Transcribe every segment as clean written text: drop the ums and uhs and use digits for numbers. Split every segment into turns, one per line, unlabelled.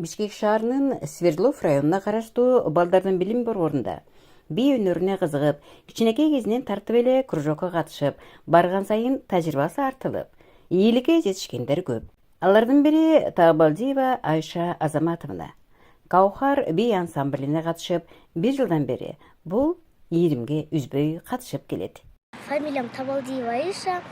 Бишкек шаарынын Свердлов районуна караштуу балдардын билим борборунда бий өнөрүнө кызыгып, кичинекей кезинен тартып эле кружокко катышып, барган сайын тажрыйбасы артылып, ийгиликке жетишкендер көп. Алардын бири Табалдиева Айша Азаматовна. Каухар бий ансамблине катышып, 1 жылдан бери бул ийримге үзбөй катышып келет.
Фамилиям Табалдиева Айша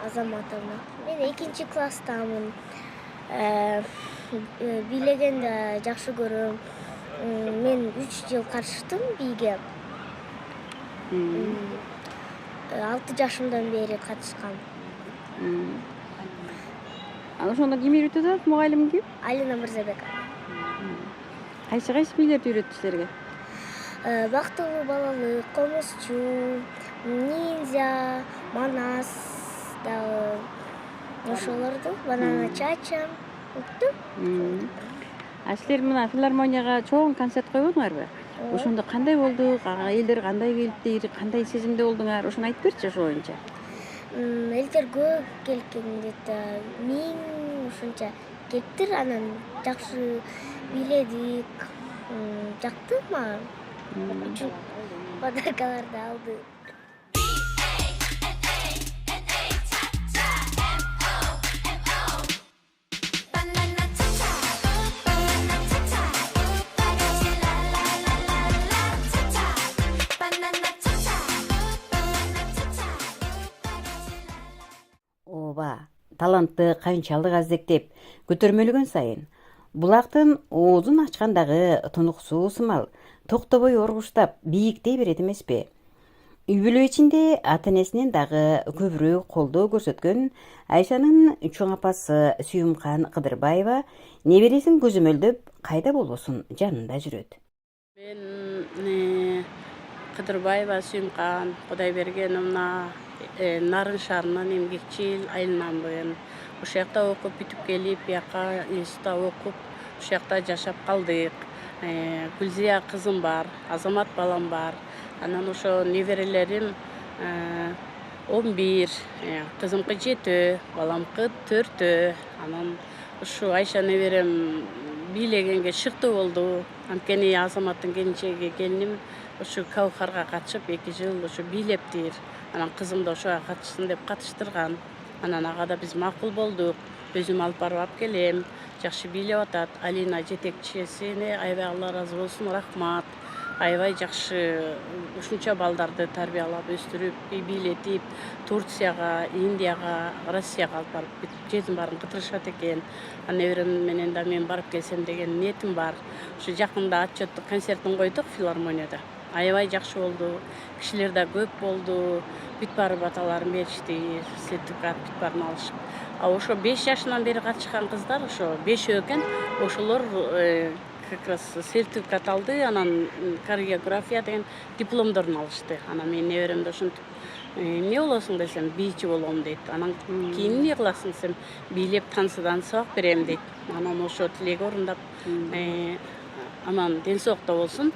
Азаматовна. Мен 2 класстамын. Бийлегенди жакшы көрөм. Мен 3 жыл катыштым бийге. 6 жашымдан бери катышкам.
Ошондо ким үйрөтүп атат, мугалим ким?
Алина Мырзабекова.
Кайсы бийлерди үйрөттү силерге?
Бактылуу балалык, комузчу, ниндзя, манас дагы ошолорду, банана чача.
Силер мына филармонияга чоң концерт койбодуңарбы? Ошондо кандай болду? Элдер кандай келиптир? Кандай сезимде болдуңар? Ошону айтып берчи ошо боюнча.
Элдер көп келген где-то 1000 ушунча келиптир, анан жакшы бийледик. Жакты мага. Үчүн подаркаларды алды.
Ооба, талантты канчалык аздектеп, көтөрмөлгөн сайын булактын оозун ачкандагы тунук суу сымал токтобой оргуштап бийиктей берет эмеспи? Үй бүлө ичинде ата-энесинен дагы көбүрөөк колдоо көрсөткөн Айшанын чоң апасы Сүйүмкан Кыдырбаева небересин көзөмөлдөп кайда болбосун жанында жүрөт.
Мен Кыдырбаева Сүйүмкан Кудайбергеновна Нарын шаарынан эмгекчил айылынанмын. Ошол жакта окуп бүтүп келип, бияка институтта окуп, ошол жакта жашап калдык. Гүлзия кызым бар, Азамат балам бар. Анан ошо неберелерим 11, кызымкы 7, баламкы 4. Анан ушу Айша неберем бийлегенге шыктуу болду. Анткени Азаматтын келинчеги келиним ушу Каухарга катышып 2 жыл ушу бийлептир. Анан кызым да ошого катышсын деп катыштырган. Анан ага да биз макул болдук. Өзүм алып барып келем. Жакшы бийлеп атат. Алина жетекчисине аябай Алла ыраазы болсун, рахмат. Аябай жакшы ушунча балдарды тарбиялап, өстүрүп, бийлетип, Турцияга, Индияга, Россияга алып барып жетин баарын кытырышат экен. Неберем менен да мен барып келсем деген ниетим бар. Ушу жакында отчеттук концертин койдук филармонияда. Аябай жакшы болду. Кишилер да көп болду. Бүт барып аталарын беришти, сертификат бүт баарын алышып. Ошо 5 жашынан бери катышкан кыздар, ошо 5 экен, ошолор как раз сертификат алды, анан хореография деген дипломдорун алышты. Анан мен неберем да ушинтип эмне болосуң десем, бийчи болом дейт. Анан кийин эмне кыласың десем, бийлеп танцыдан сабак берем дейт. Анан ошо тилек орундап, анан ден соолукта болсун.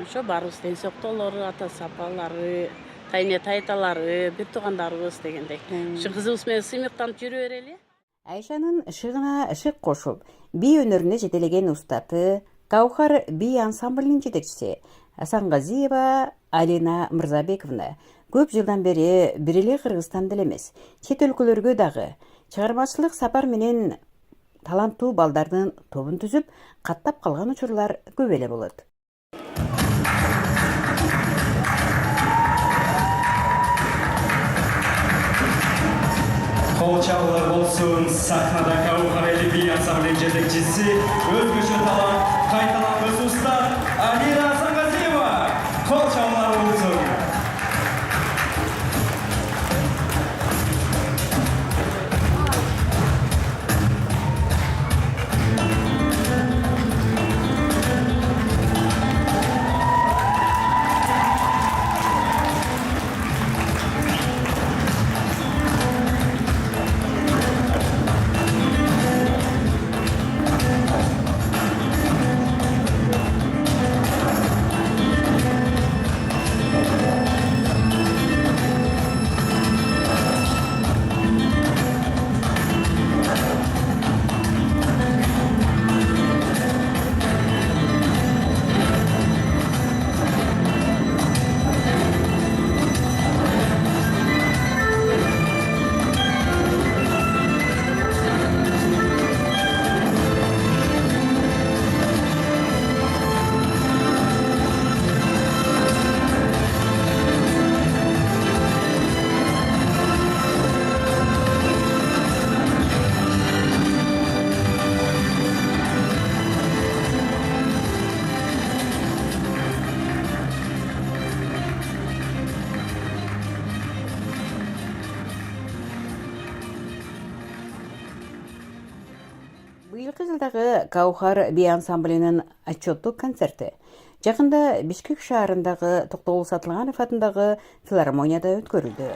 Ошо баарыбыз ден соолукта болору, атасы апалары, тайне тайталары, бир туугандарыбыз дегендей. Ушу кызыбыз менен сыймыктанып жүрө берели.
Айшанын шыгына шык кошуп, бий өнөрүнө жетелеген устаты, Каухар бий ансамблинин жетекчиси Асанғазиева Алина Мырзабековна көп жылдан бери бир эле Кыргызстанда эмес, чет өлкөлөргө дагы чыгармачылык сапар менен таланттуу балдардын тобун түзүп, каттап калган учурлар көп эле болот.
Kol çalgılar olsun, sahnada Kavukar eli bir ansamblenin жетекчиси, özgöçü talan, kaytalan öz usta Alina Asangaziyeva. Kol çalgılar olsun.
Акыркы жылдагы Каухар би ансамблинин отчеттук концерти жакында Бишкек шаарындагы Токтогул Сатылганов атындагы филармонияда өткөрүлдү.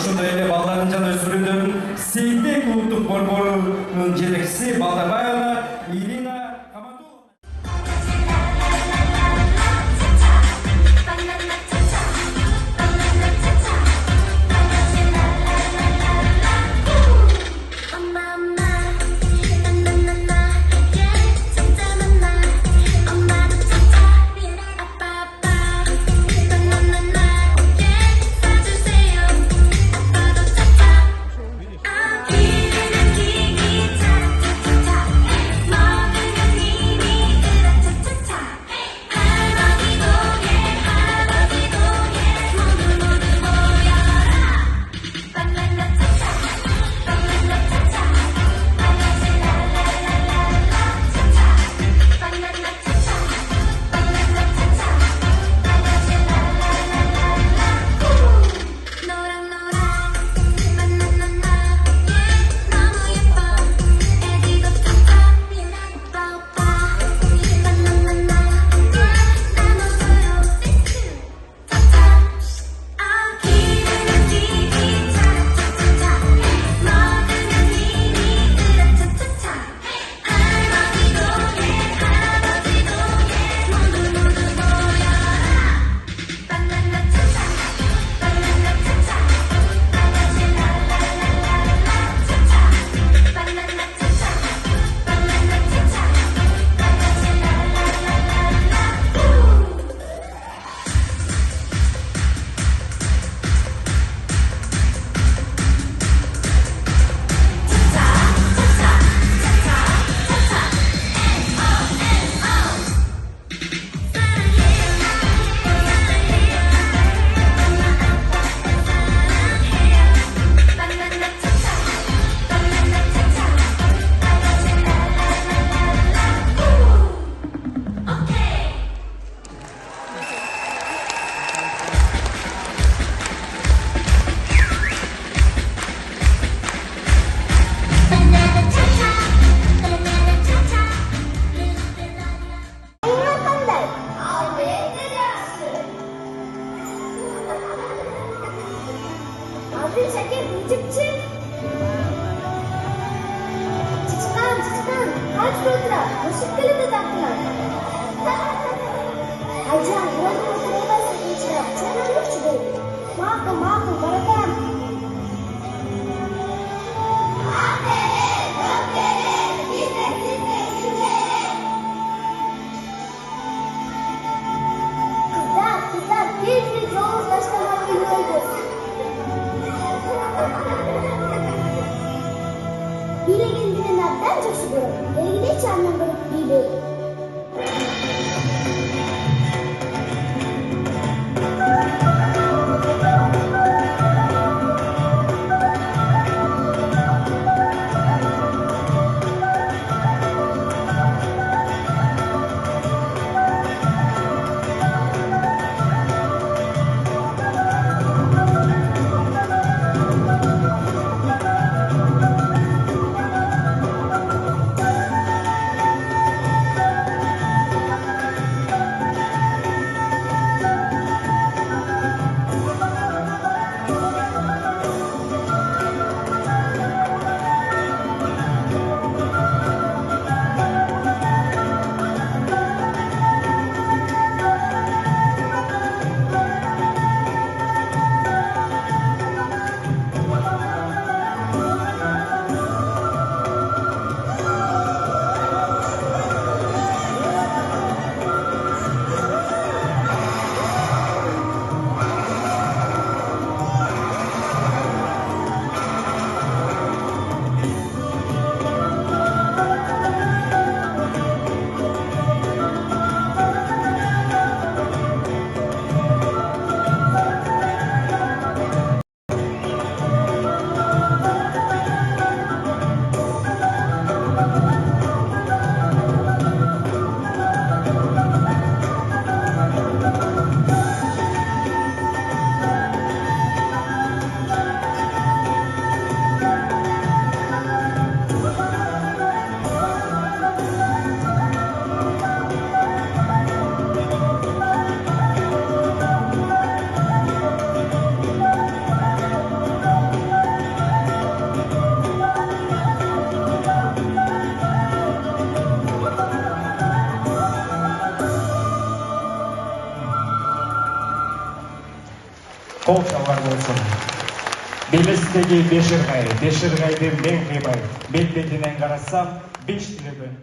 ошондой эле балдардын жана өспүрүмдөрдүн сейтек улуттук борборунун жетекчиси Балтабаева Ирина Каматулова. Кол чалар болсын. Белестегі Бешірғайдың мен қимай. Бет бетінен қарасам, 5 түлігін.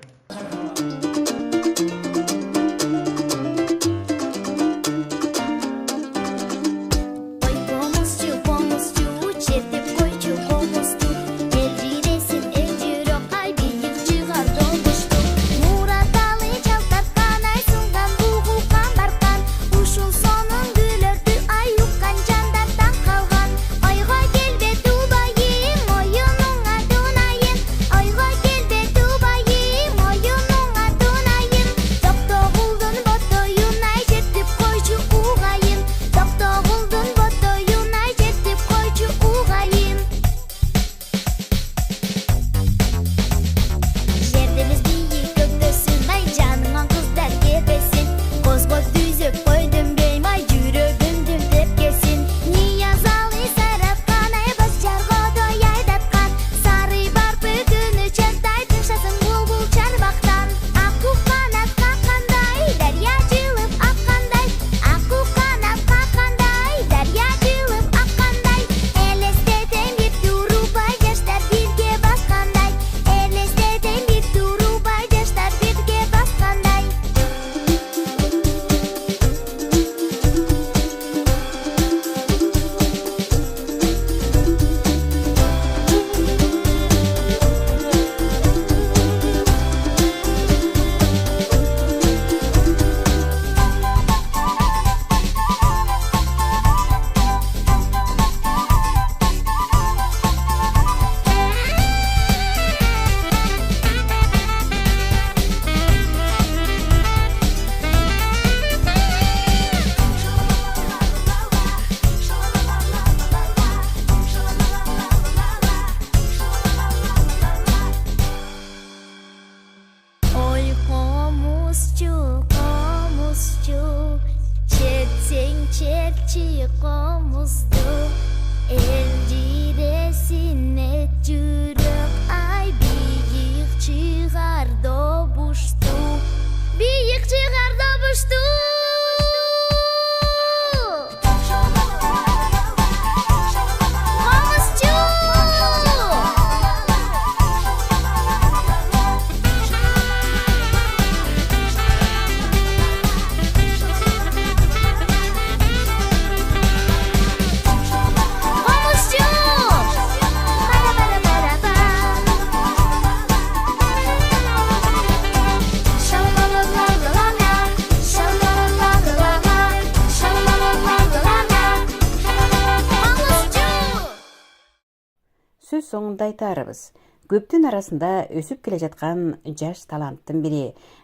Сөз соңында айтарыбыз. Көптің арасында өсіп келе жатқан жаш таланттың бірі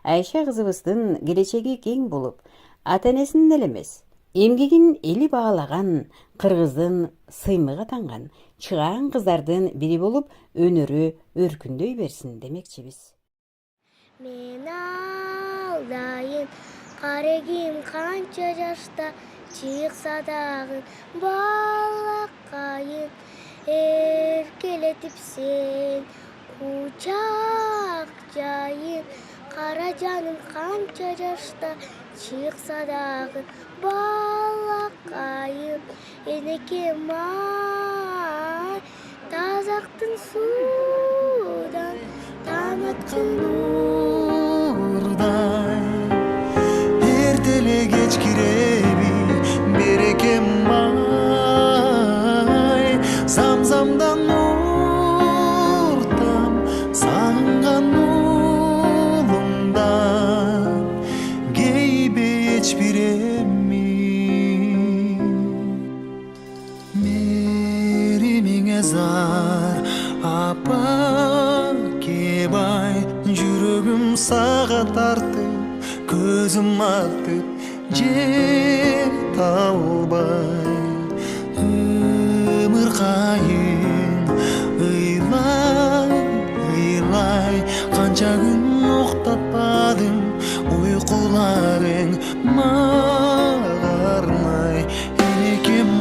Айша кызыбыздын келечеги кең болып, ата-энесинин эле эмес, эмгегин эли баалаган, кыргыздын сыймыгы атанган чыгаан кыздардын бири болуп, өнөрү өркүндөй берсин демекчибиз.
Мен алдайын, карегим канча жашта чыкса дагы балакайын. Erkeletip sen kucak jayın, kara canım kança yaşta çıksa dağı balakayım. Enekem ay tazaktın sudan tanattın
nurday. Ertele geç kirebi berekem Zamzamdan nurtam sağıngan ulumdan geybe hiçbir emin merimine zar apa kebay жүрөгүm sağa tartıp gözüm atıp jet albay Kayın ыйлай канча күн уктатпадым уйкуларың мага арнай энекем